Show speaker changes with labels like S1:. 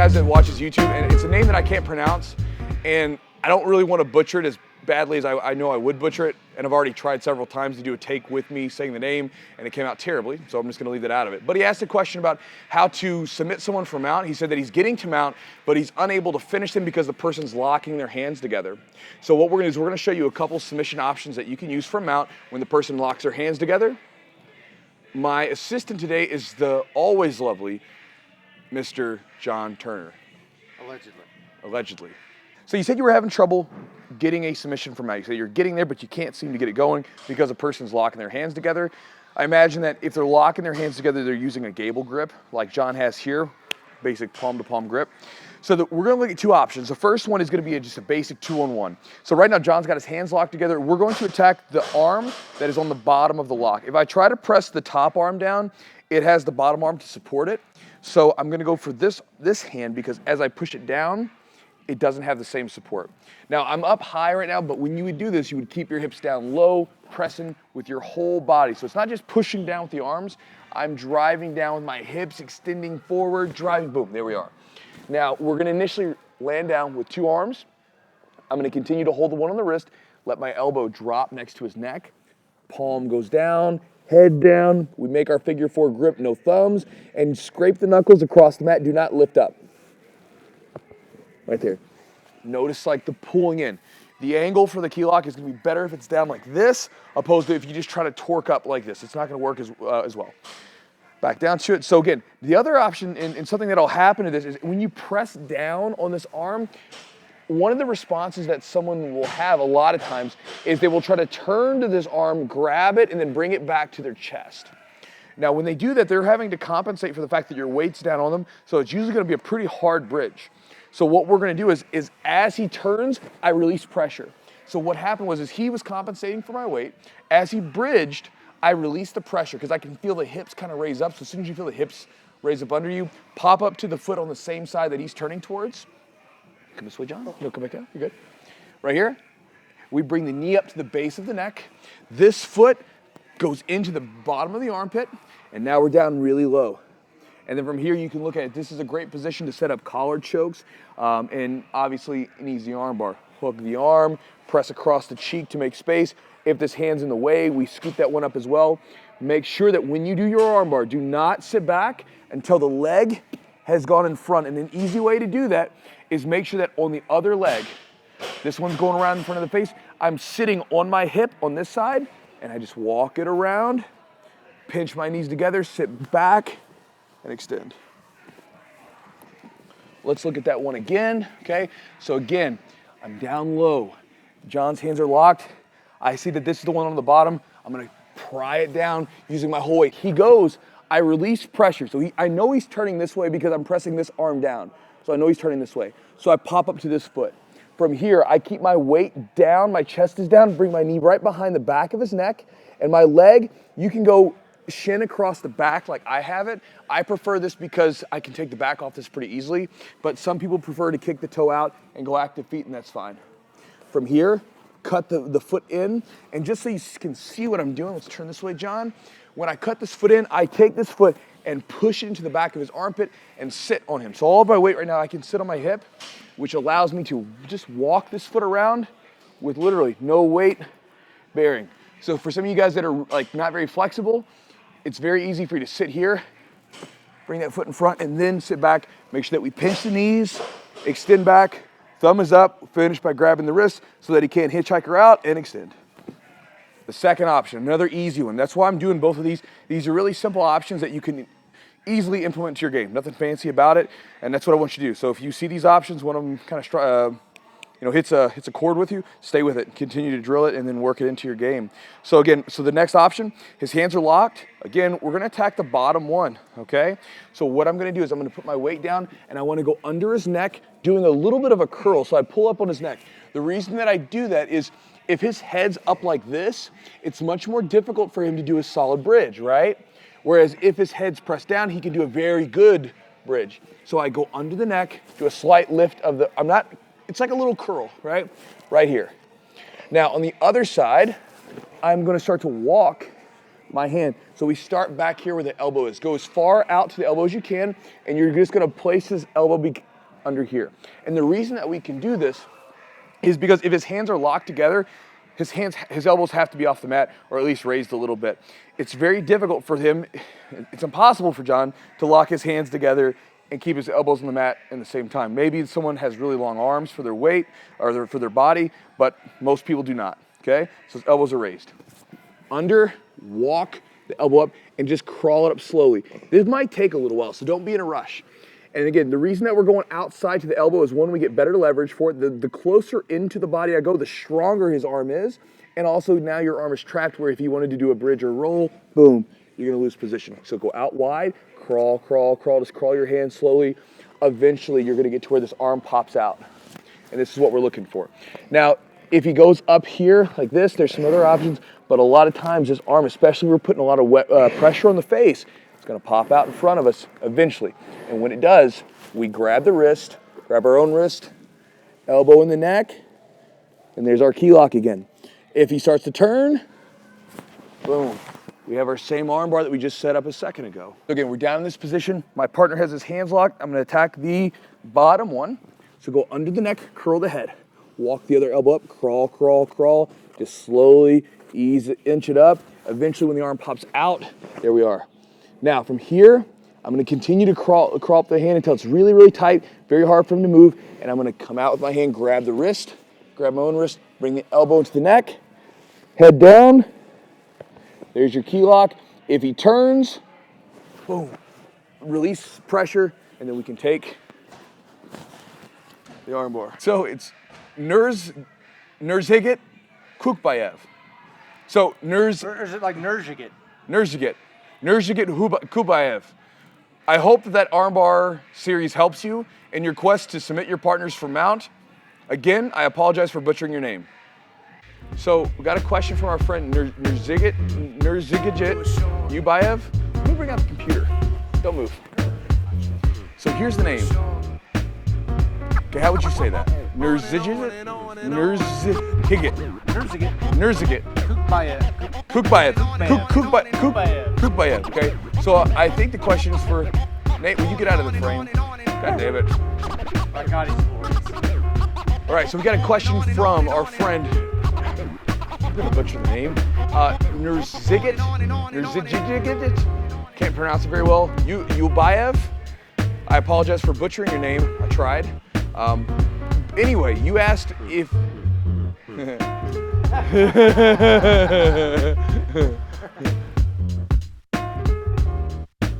S1: guys that watches YouTube, and it's a name that I can't pronounce, and I don't really want to butcher it as badly as I know I would butcher it, and I've already tried several times to do a take with me saying the name, and it came out terribly, so I'm just going to leave that out of it. But he asked a question about how to submit someone for mount. He said that he's getting to mount, but he's unable to finish them because the person's locking their hands together. So what we're going to do is we're going to show you a couple submission options that you can use for mount when the person locks their hands together. My assistant today is the always lovely Mr. John Turner. Allegedly. So you said you were having trouble getting a submission from out. You said you're getting there, but you can't seem to get it going because a person's locking their hands together. I imagine that if they're locking their hands together, they're using a gable grip like John has here, basic palm-to-palm grip. So we're going to look at two options. The first one is going to be just a basic 2-on-1. So right now, John's got his hands locked together. We're going to attack the arm that is on the bottom of the lock. If I try to press the top arm down, it has the bottom arm to support it. So I'm going to go for this hand because as I push it down, it doesn't have the same support. Now I'm up high right now, but when you would do this, you would keep your hips down low, pressing with your whole body. So it's not just pushing down with the arms, I'm driving down with my hips, extending forward, driving, boom, there we are. Now we're gonna initially land down with two arms. I'm gonna continue to hold the one on the wrist, let my elbow drop next to his neck, palm goes down, head down, we make our figure 4 grip, no thumbs, and scrape the knuckles across the mat, do not lift up. Right there. Notice like the pulling in. The angle for the key lock is gonna be better if it's down like this, opposed to if you just try to torque up like this. It's not gonna work as well. Back down to it. So again, the other option, and something that'll happen to this is when you press down on this arm, one of the responses that someone will have a lot of times is they will try to turn to this arm, grab it, and then bring it back to their chest. Now, when they do that, they're having to compensate for the fact that your weight's down on them, so it's usually gonna be a pretty hard bridge. So what we're gonna do is as he turns, I release pressure. So what happened was he was compensating for my weight. As he bridged, I released the pressure because I can feel the hips kind of raise up. So as soon as you feel the hips raise up under you, pop up to the foot on the same side that he's turning towards. Come this way, John. No, come back down, you're good. Right here, we bring the knee up to the base of the neck. This foot goes into the bottom of the armpit, and now we're down really low. And then from here, you can look at it. This is a great position to set up collar chokes and obviously an easy arm bar. Hook the arm, press across the cheek to make space. If this hand's in the way, we scoop that one up as well. Make sure that when you do your arm bar, do not sit back until the leg has gone in front. And an easy way to do that is make sure that on the other leg, this one's going around in front of the face, I'm sitting on my hip on this side, and I just walk it around, pinch my knees together, sit back, and extend. Let's look at that one again, okay? So again, I'm down low. John's hands are locked. I see that this is the one on the bottom. I'm gonna pry it down using my whole weight. He goes, I release pressure. So I know he's turning this way because I'm pressing this arm down. So I know he's turning this way. So I pop up to this foot. From here, I keep my weight down, my chest is down, bring my knee right behind the back of his neck, and my leg, you can go shin across the back like I have it. I prefer this because I can take the back off this pretty easily, but some people prefer to kick the toe out and go active feet, and that's fine. From here, cut the foot in, and just so you can see what I'm doing, let's turn this way, John. When I cut this foot in, I take this foot and push it into the back of his armpit and sit on him. So all of my weight right now, I can sit on my hip, which allows me to just walk this foot around with literally no weight bearing. So for some of you guys that are like not very flexible, it's very easy for you to sit here, bring that foot in front, and then sit back. Make sure that we pinch the knees, extend back, thumb is up, finish by grabbing the wrist so that he can't hitchhike her out, and extend. The second option, another easy one. That's why I'm doing both of these. These are really simple options that you can easily implement to your game. Nothing fancy about it, and that's what I want you to do. So if you see these options, one of them kind of hits a chord with you, stay with it, continue to drill it, and then work it into your game. So again, the next option, his hands are locked. Again, we're gonna attack the bottom one, okay? So what I'm gonna do is I'm gonna put my weight down, and I wanna go under his neck, doing a little bit of a curl, so I pull up on his neck. The reason that I do that is if his head's up like this, it's much more difficult for him to do a solid bridge, right? Whereas if his head's pressed down, he can do a very good bridge. So I go under the neck, do a slight lift of the, it's like a little curl, right? Right here. Now on the other side, I'm gonna start to walk my hand. So we start back here where the elbow is. Go as far out to the elbow as you can, and you're just gonna place his elbow under here. And the reason that we can do this is because if his hands are locked together, his elbows have to be off the mat or at least raised a little bit. It's very difficult for him, it's impossible for John to lock his hands together and keep his elbows on the mat at the same time. Maybe someone has really long arms for their weight or for their body, but most people do not, okay? So his elbows are raised. Under, walk the elbow up and just crawl it up slowly. This might take a little while, so don't be in a rush. And again, the reason that we're going outside to the elbow is one, we get better leverage for it. The closer into the body I go, the stronger his arm is. And also now your arm is trapped where if you wanted to do a bridge or roll, boom, you're gonna lose position. So go out wide, crawl, crawl, crawl, just crawl your hand slowly. Eventually you're gonna get to where this arm pops out. And this is what we're looking for. Now, if he goes up here like this, there's some other options, but a lot of times this arm, especially if we're putting a lot of pressure on the face, it's gonna pop out in front of us eventually. And when it does, we grab the wrist, grab our own wrist, elbow in the neck, and there's our key lock again. If he starts to turn, boom. We have our same arm bar that we just set up a second ago. So again, we're down in this position. My partner has his hands locked. I'm gonna attack the bottom one. So go under the neck, curl the head. Walk the other elbow up, crawl, crawl, crawl. Just slowly ease it, inch it up. Eventually when the arm pops out, there we are. Now from here, I'm gonna continue to crawl up the hand until it's really, really tight, very hard for him to move. And I'm gonna come out with my hand, grab the wrist, grab my own wrist, bring the elbow into the neck, head down. There's your key lock. If he turns, boom, release pressure, and then we can take the arm bar. So it's Nurzhigit Kukbayev. So
S2: Or is it like Nurzhigit?
S1: Nurzhigit Kubayev. I hope that armbar series helps you in your quest to submit your partners for mount. Again, I apologize for butchering your name. So we got a question from our friend Nurzhigit Ubayev. Let me bring out the computer. Don't move. So here's the name. Okay, how would you say that? Nurzhigit. Kukbayev. Okay. So I think the question is for Nate. Will you get out of the frame? God damn it.
S2: My God, he's
S1: All right. So we got a question from our friend. I'm gonna butcher the name. Nurzhigit. Can't pronounce it very well. Ubayev. I apologize for butchering your name. I tried. Anyway, you asked if.